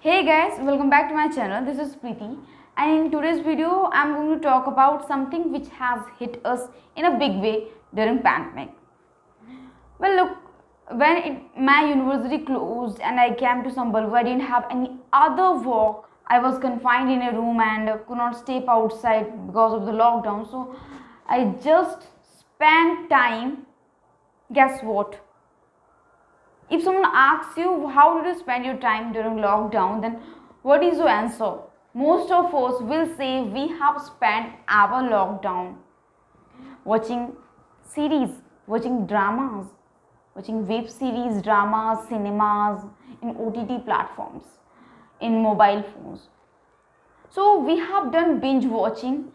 Hey guys, welcome back to my channel. This is Preeti, and in today's video I'm going to talk about something which has hit us in a big way during pandemic. Well, look, my university closed and I came to Sambalpur, I didn't have any other work. I was confined in a room and could not step outside because of the lockdown. So I just spent time. Guess what? If someone asks you how did you spend your time during lockdown, then what is your answer? Most of us will say we have spent our lockdown watching series, watching dramas, watching web series, dramas, cinemas, in OTT platforms, in mobile phones. So we have done binge watching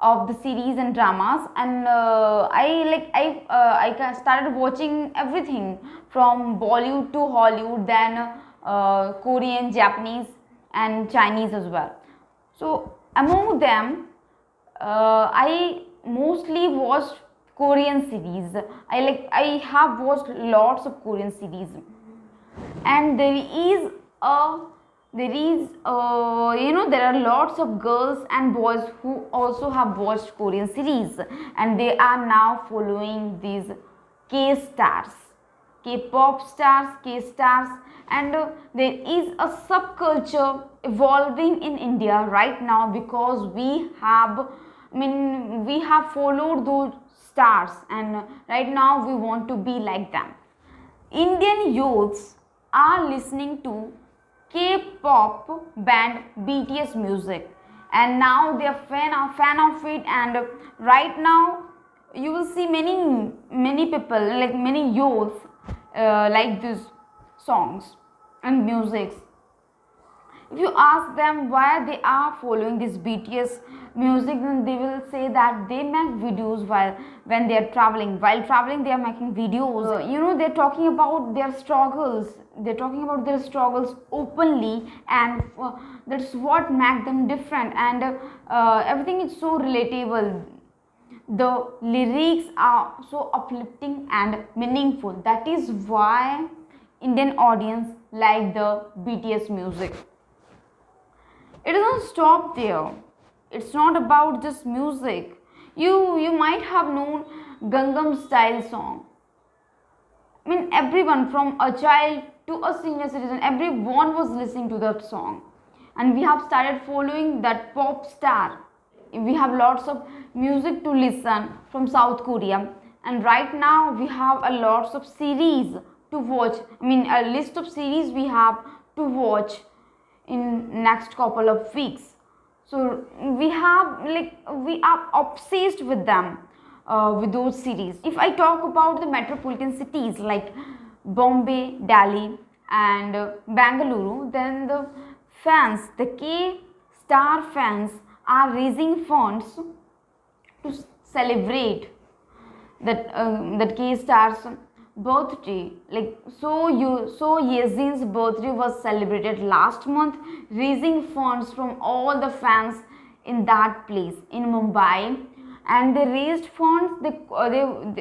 of the series and dramas, and I started watching everything from Bollywood to Hollywood, then Korean, Japanese, and Chinese as well. So among them, I mostly watched Korean series. I have watched lots of Korean series, and there are lots of girls and boys who also have watched Korean series, and they are now following these K-stars, K-pop stars, K-stars, and there is a subculture evolving in India right now because we have followed those stars, and right now we want to be like them. Indian youths are listening to K-pop band BTS music, and now they are fan of it, and right now you will see many people, like many youth, like these songs and musics. If you ask them why they are following this BTS music, then they will say that they make videos when they are traveling. While traveling, they are making videos. They're talking about their struggles. They're talking about their struggles openly, and that's what makes them different. And everything is so relatable. The lyrics are so uplifting and meaningful. That is why Indian audience like the BTS music. It doesn't stop there. It's not about just music. You might have known Gangnam Style song. Everyone from a child to a senior citizen, everyone was listening to that song, and we have started following that pop star. We have lots of music to listen from South Korea, and right now we have a lots of series to watch. A list of series we have to watch in next couple of weeks. So we are obsessed with them, with those series. If I talk about the metropolitan cities like Bombay, Delhi, and Bangalore, then the K-star fans are raising funds to celebrate that K-star's birthday. Yezin's birthday was celebrated last month, raising funds from all the fans in that place in Mumbai, and they raised funds.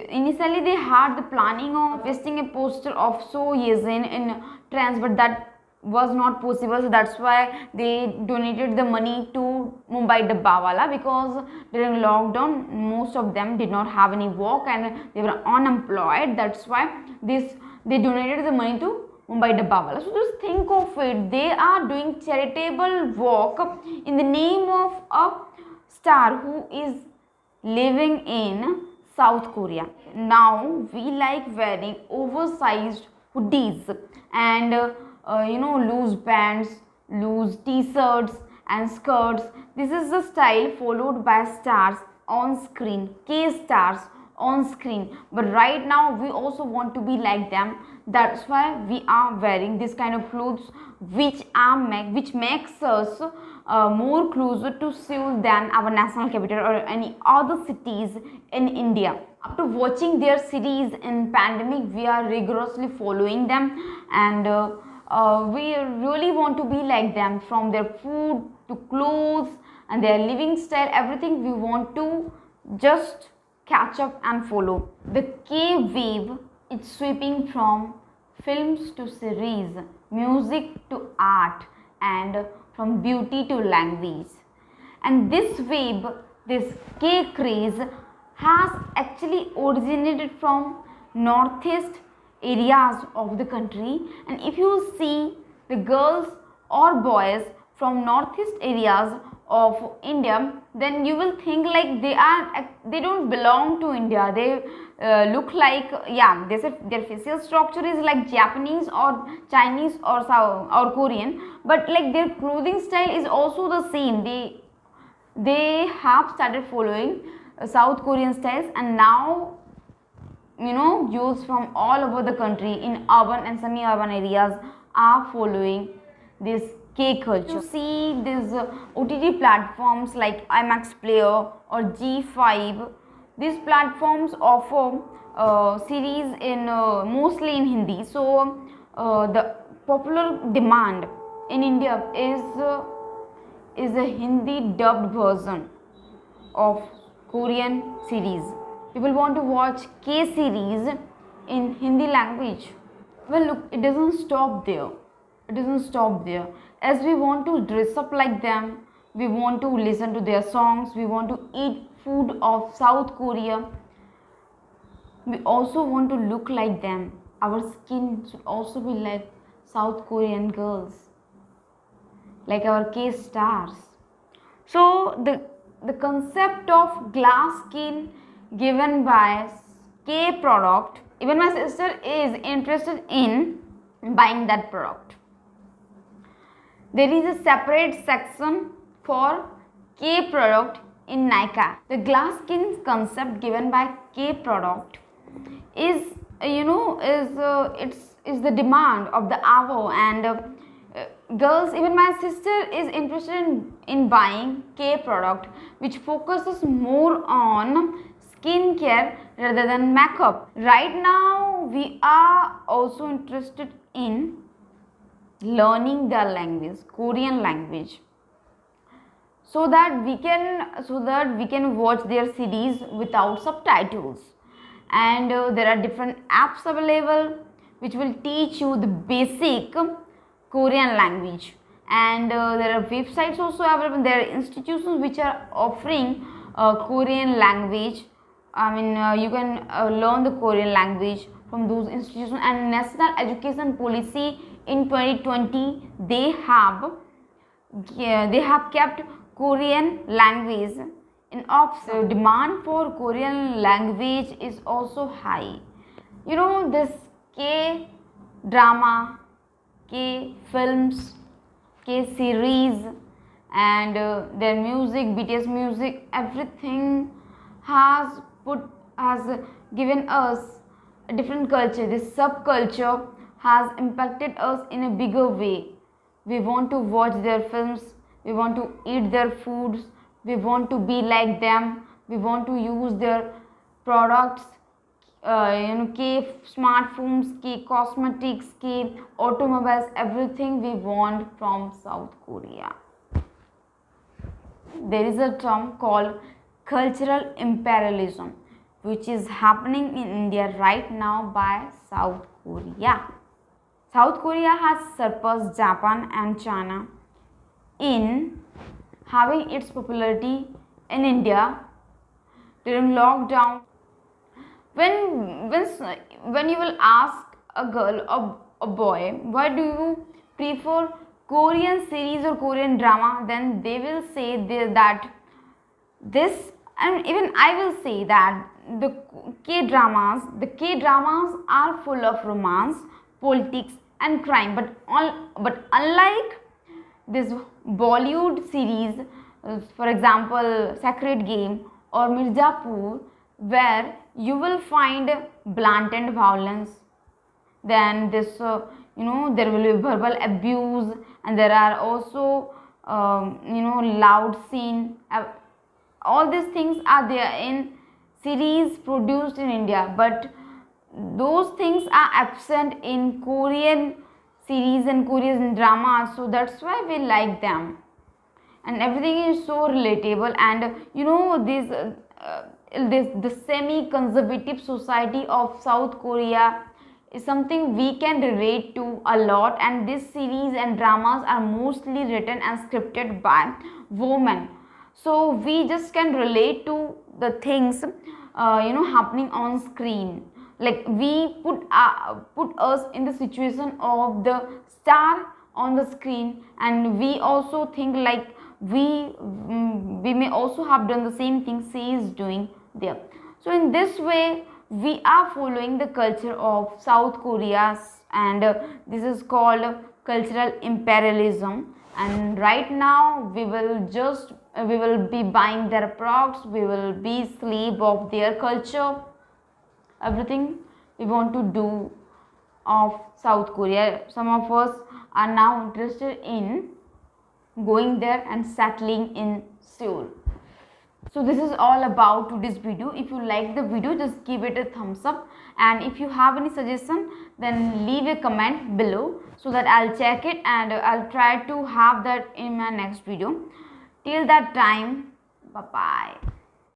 Initially they had the planning of pasting a poster of Yezin in trends, but that was not possible, so that's why they donated the money to Mumbai Dabbawala, because during lockdown most of them did not have any work and they were unemployed. That's why they donated the money to Mumbai Dabbawala. So just think of it, they are doing charitable work in the name of a star who is living in South Korea. Now we like wearing oversized hoodies and loose pants, loose t-shirts and skirts. This is the style followed by stars on screen, K-stars on screen. But right now we also want to be like them. That's why we are wearing this kind of clothes, which makes us more closer to Seoul than our national capital or any other cities in India. After watching their series in pandemic, we are rigorously following them, and we really want to be like them, from their food to clothes and their living style. Everything we want to just catch up and follow. The K-wave is sweeping from films to series, music to art, and from beauty to language. And this wave, this K-Craze, has actually originated from northeast areas of the country. And if you see the girls or boys from northeast areas of India, then you will think like they don't belong to India. They look like, yeah, their facial structure is like Japanese or Chinese or Korean, but like their clothing style is also the same. They have started following South Korean styles, and now youths from all over the country in urban and semi-urban areas are following this K culture. You see these OTT platforms like IMAX Player or G5. These platforms offer series in mostly in Hindi. So the popular demand in India is a Hindi dubbed version of Korean series. People want to watch K series in Hindi language. Well, look, it doesn't stop there. It doesn't stop there. As we want to dress up like them, we want to listen to their songs, we want to eat food of South Korea, we also want to look like them. Our skin should also be like South Korean girls, like our K stars. So the concept of glass skin given by K product, even my sister is interested in buying that product. There is a separate section for K product in Nika. The glass skin concept given by K product is it's the demand of the hour, and girls, even my sister is interested in buying K product, which focuses more on skincare rather than makeup. Right now we are also interested in learning their language, Korean language, so that we can watch their series without subtitles. And there are different apps available which will teach you the basic Korean language, and there are websites also available. There are institutions which are offering Korean language. I mean, you can learn the Korean language from those institutions. And National Education Policy in 2020, they have kept Korean language in option. So demand for Korean language is also high. This K drama, K films, K series, and their music, BTS music, everything has given us a different culture. This subculture has impacted us in a bigger way. We want to watch their films, we want to eat their foods, we want to be like them, we want to use their products, K smartphones, K cosmetics, K automobiles, everything we want from South Korea. There is a term called cultural imperialism, which is happening in India right now by South Korea. South Korea has surpassed Japan and China in having its popularity in India during lockdown. When you will ask a girl or a boy, why do you prefer Korean series or Korean drama, then they will say that this, and even I will say that the K-dramas are full of romance, politics and crime, but unlike this Bollywood series, for example Sacred Game or Mirzapur, where you will find blatant violence, then this there will be verbal abuse, and there are also loud scene. All these things are there in series produced in India, but those things are absent in Korean series and Korean dramas, so that's why we like them, and everything is so relatable. And the semi-conservative society of South Korea is something we can relate to a lot, and this series and dramas are mostly written and scripted by women, so we just can relate to the things happening on screen. Like we put us in the situation of the star on the screen, and we also think like we may also have done the same thing she is doing there. So in this way we are following the culture of South Korea, and this is called cultural imperialism. And right now we will be buying their products, we will be slave of their culture, everything we want to do of South Korea. Some of us are now interested in going there and settling in Seoul. So this is all about today's video. If you like the video, just give it a thumbs up, and if you have any suggestion, then leave a comment below so that I'll check it and I'll try to have that in my next video. Till that time, bye bye.